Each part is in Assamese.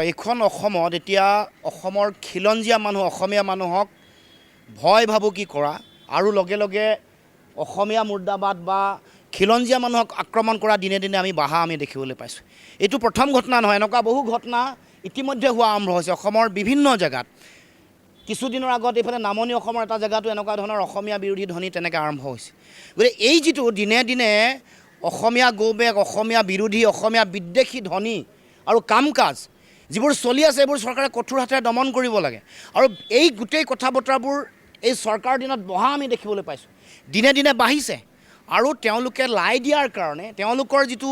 এইখন অসমত এতিয়া অসমৰ খিলঞ্জীয়া মানুহ অসমীয়া মানুহক ভয় ভাবুকি কৰা আৰু লগে লগে অসমীয়া মুৰ্দাবাদ বা খিলঞ্জীয়া মানুহক আক্ৰমণ কৰা দিনে দিনে আমি দেখিবলৈ পাইছোঁ। এইটো প্ৰথম ঘটনা নহয়, এনেকুৱা বহু ঘটনা ইতিমধ্যে হোৱা আৰম্ভ হৈছে অসমৰ বিভিন্ন জেগাত। কিছুদিনৰ আগত এইফালে নামনি অসমৰ এটা জেগাতো এনেকুৱা ধৰণৰ অসমীয়া বিৰোধী ধ্বনি তেনেকৈ আৰম্ভ হৈছে। গতিকে এই যিটো দিনে দিনে অসমীয়া গৌবেগ, অসমীয়া বিৰোধী, অসমীয়া বিদ্বেষী ধ্বনি আৰু কাম কাজ যিবোৰ চলি আছে এইবোৰ চৰকাৰে কঠোৰ হাতেৰে দমন কৰিব লাগে। আৰু এই গোটেই কথা বতৰাবোৰ এই চৰকাৰৰ দিনত বহা আমি দেখিবলৈ পাইছোঁ। দিনে দিনে বাঢ়িছে আৰু তেওঁলোকে লাই দিয়াৰ কাৰণে তেওঁলোকৰ যিটো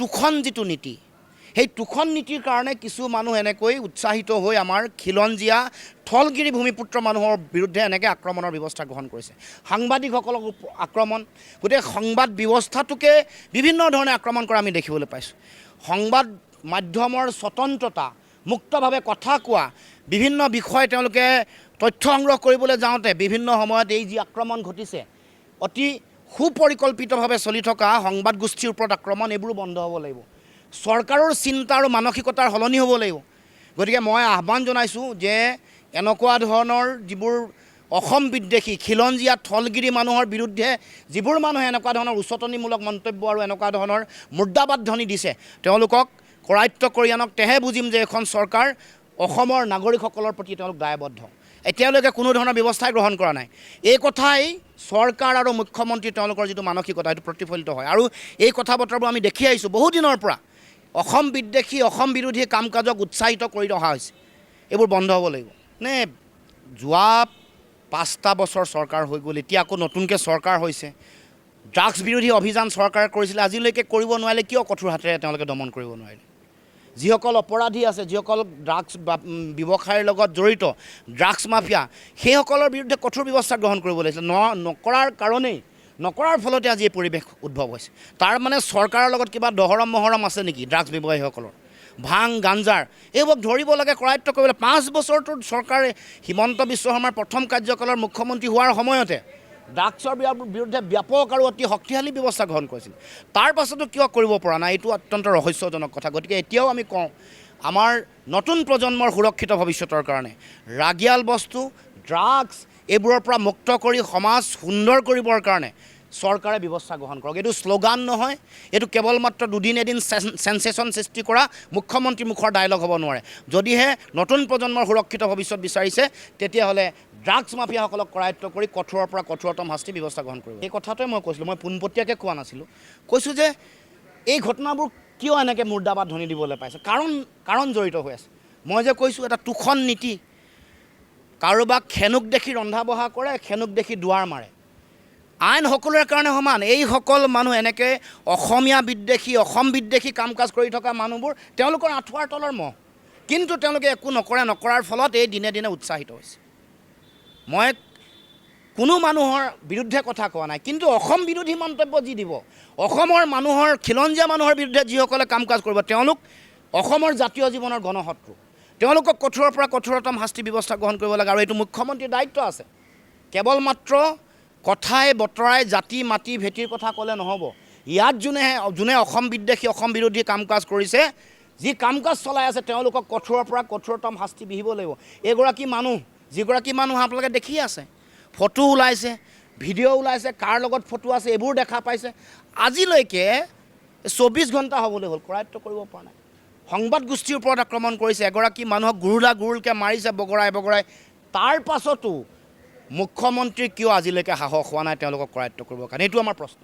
তোষণ যিটো নীতি, সেই তোষণ নীতিৰ কাৰণে কিছু মানুহ এনেকৈ উৎসাহিত হৈ আমাৰ খিলঞ্জীয়া থলগিৰি ভূমিপুত্ৰ মানুহৰ বিৰুদ্ধে এনেকৈ আক্ৰমণৰ ব্যৱস্থা গ্ৰহণ কৰিছে। সাংবাদিকসকলক আক্ৰমণ, গোটেই সংবাদ ব্যৱস্থাটোকে বিভিন্ন ধৰণে আক্ৰমণ কৰা আমি দেখিবলৈ পাইছোঁ। সংবাদ মাধ্যমৰ স্বতন্ত্ৰতা, মুক্তভাৱে কথা কোৱা, বিভিন্ন বিষয় তেওঁলোকে তথ্য সংগ্ৰহ কৰিবলৈ যাওঁতে বিভিন্ন সময়ত এই যি আক্ৰমণ ঘটিছে, অতি সুপৰিকল্পিতভাৱে চলি থকা সংবাদ গোষ্ঠীৰ ওপৰত আক্ৰমণ, এইবোৰো বন্ধ হ'ব লাগিব। চৰকাৰৰ চিন্তা আৰু মানসিকতাৰ সলনি হ'ব লাগিব। গতিকে মই আহ্বান জনাইছোঁ যে এনেকুৱা ধৰণৰ যিবোৰ অসম বিদ্বেষী খিলঞ্জীয়া থলগিৰি মানুহৰ বিৰুদ্ধে যিবোৰ মানুহে এনেকুৱা ধৰণৰ উচতনিমূলক মন্তব্য আৰু এনেকুৱা ধৰণৰ মুৰ্দাবাদ ধ্বনি দিছে, তেওঁলোকক কৰায়ত্ব কৰি আনক, তেহে বুজিম যে এখন চৰকাৰ অসমৰ নাগৰিকসকলৰ প্ৰতি তেওঁলোক দায়বদ্ধ। এতিয়ালৈকে কোনো ধৰণৰ ব্যৱস্থাই গ্ৰহণ কৰা নাই। এই কথাই চৰকাৰ আৰু মুখ্যমন্ত্ৰী তেওঁলোকৰ যিটো মানসিকতা সেইটো প্ৰতিফলিত হয়। আৰু এই কথা বতৰাবোৰ আমি দেখি আহিছোঁ বহুদিনৰ পৰা। অসম বিদ্বেষী, অসম বিৰোধী কাম কাজক উৎসাহিত কৰি অহা হৈছে। এইবোৰ বন্ধ হ'ব লাগিব। যোৱা 5টা বছৰ চৰকাৰ হৈ গ'ল, এতিয়া আকৌ নতুনকৈ চৰকাৰ হৈছে। ড্ৰাগছ বিৰোধী অভিযান চৰকাৰে কৰিছিলে, আজিলৈকে কৰিব নোৱাৰিলে কিয় কঠোৰ হাতেৰে তেওঁলোকে দমন কৰিব নোৱাৰিলে? যিসকল অপৰাধী আছে, যিসকল ড্ৰাগছ ব্যৱসায়ৰ লগত জড়িত, ড্ৰাগছ মাফিয়া, সেইসকলৰ বিৰুদ্ধে কঠোৰ ব্যৱস্থা গ্ৰহণ কৰিব লাগিছিল। নকৰাৰ ফলতে আজি এই পৰিৱেশ উদ্ভৱ হৈছে। তাৰ চৰকাৰৰ লগত কিবা দহৰম মহৰম আছে নেকি? ড্ৰাগছ ব্যৱসায়ীসকলৰ ভাং গাঞ্জাৰ এইবোৰক ধৰিব লাগে, কৰায়ত্ব কৰিব লাগে। 5 বছৰটোত চৰকাৰে হিমন্ত বিশ্ব শৰ্মাৰ প্ৰথম কাৰ্যকালৰ মুখ্যমন্ত্ৰী হোৱাৰ সময়তে ড্ৰাগছৰ বিৰুদ্ধে ব্যাপক আৰু অতি শক্তিশালী ব্যৱস্থা গ্ৰহণ কৰিছিল। তাৰ পাছতো কিয় কৰিব পৰা নাই? এইটো অত্যন্ত ৰহস্যজনক কথা। গতিকে এতিয়াও আমি কওঁ, আমাৰ নতুন প্ৰজন্মৰ সুৰক্ষিত ভৱিষ্যতৰ কাৰণে ৰাগিয়াল বস্তু, ড্ৰাগছ এইবোৰৰ পৰা মুক্ত কৰি সমাজ সুন্দৰ কৰিবৰ কাৰণে চৰকাৰে ব্যৱস্থা গ্ৰহণ কৰক। এইটো শ্লোগান নহয়, এইটো কেৱল মাত্ৰ দুদিন এদিন চেনচেশ্যন সৃষ্টি কৰা মুখ্যমন্ত্ৰী মুখৰ ডায়লগ হ'ব নোৱাৰে। যদিহে নতুন প্ৰজন্মৰ সুৰক্ষিত ভৱিষ্যত বিচাৰিছে, তেতিয়াহ'লে ড্ৰাগছ মাফিয়াসকলক কৰায়ত্ব কৰি কঠোৰৰ পৰা কঠোৰতম শাস্তি ব্যৱস্থা গ্ৰহণ কৰিব। এই কথাটোৱে মই কৈছিলোঁ, মই পোনপটীয়াকৈ কোৱা নাছিলোঁ। কৈছোঁ যে এই ঘটনাবোৰ কিয় এনেকৈ মুৰ্দাবাদ ধ্বনি দিবলৈ পাইছে, কাৰণ জড়িত হৈ আছে। মই যে কৈছোঁ এটা তোষণ নীতি, কাৰোবাক খেনুক দেখি ৰন্ধা বঢ়া কৰে, খেনুক দেখি দুৱাৰ মাৰে। আইন সকলোৰে কাৰণে সমান। এইসকল মানুহ এনেকৈ অসমীয়া বিদ্বেষী, অসম বিদ্বেষী কাম কাজ কৰি থকা মানুহবোৰ তেওঁলোকৰ আঁঠুৱাৰ তলৰ মহ, কিন্তু তেওঁলোকে একো নকৰাৰ ফলত এই দিনে দিনে উৎসাহিত হৈছে। মই কোনো মানুহৰ বিৰুদ্ধে কথা কোৱা নাই, কিন্তু অসম বিৰোধী মন্তব্য যি দিব, অসমৰ মানুহৰ খিলঞ্জীয়া মানুহৰ বিৰুদ্ধে যিসকলে কাম কাজ কৰিব, তেওঁলোক অসমৰ জাতীয় জীৱনৰ গণশত্ৰু। তেওঁলোকক কঠোৰৰ পৰা কঠোৰতম শাস্তি ব্যৱস্থা গ্ৰহণ কৰিব লাগে। আৰু এইটো মুখ্যমন্ত্ৰীৰ দায়িত্ব আছে। কেৱল মাত্ৰ কথাই বতৰাই জাতি মাটি ভেটিৰ কথা ক'লে নহ'ব। ইয়াত যোনে অসম বিদ্বেষী, অসম বিৰোধী কাম কাজ কৰিছে, যি কাম কাজ চলাই আছে, তেওঁলোকক কঠোৰৰ পৰা কঠোৰতম শাস্তি বিহিব লাগিব। যিগৰাকী মানুহ আপোনালোকে দেখি আছে, ফটো ওলাইছে, ভিডিঅ' ওলাইছে, কাৰ লগত ফটো আছে এইবোৰ দেখা পাইছে। আজিলৈকে 24 ঘণ্টা হ'বলৈ হ'ল, কৰায়ত্ব কৰিব পৰা নাই। সংবাদ গোষ্ঠীৰ ওপৰত আক্ৰমণ কৰিছে, এগৰাকী মানুহক গুৰুলকৈ মাৰিছে বগৰাই। তাৰ পাছতো মুখ্যমন্ত্ৰীৰ কিয় আজিলৈকে সাহস হোৱা নাই তেওঁলোকক কৰায়ত্ব কৰিবৰ কাৰণে? এইটো আমাৰ প্ৰশ্ন।